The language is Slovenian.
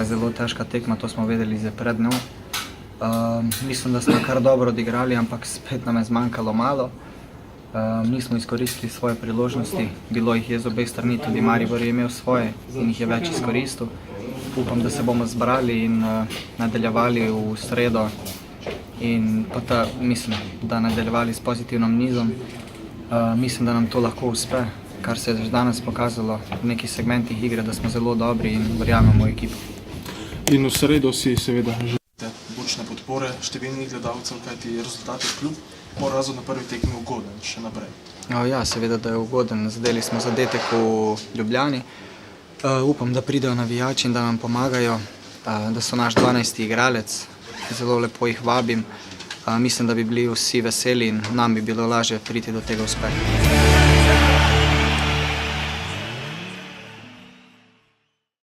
je zelo težka tekma, to smo vedeli že pred njo. Mislim, da smo kar dobro odigrali, ampak spet nam je zmanjkalo malo. Nismo izkoristili svoje priložnosti, bilo jih je z obeh strani, tudi Maribor je imel svoje in jih je več izkoristil. Upam, da se bomo zbrali in nadaljevali v sredo in mislim, da nadaljevali s pozitivnim nizom. Mislim, da nam to lahko uspe, kar se je že danes pokazalo v nekih segmentih igre, da smo zelo dobri in verjamemo v ekipo. In v sredo si seveda želite bučne podpore številnih gledalcev, kajti rezultat je kljub porazu na prvi tekmi ugoden še naprej. Ja, seveda, da je ugoden. Zadeli smo zadetek v Ljubljani. Upam, da pridejo navijači in da nam pomagajo, da so naš 12. igralec. Zelo lepo jih vabim. Mislim, da bi bili vsi veseli in nam bi bilo lažje priti do tega uspeha.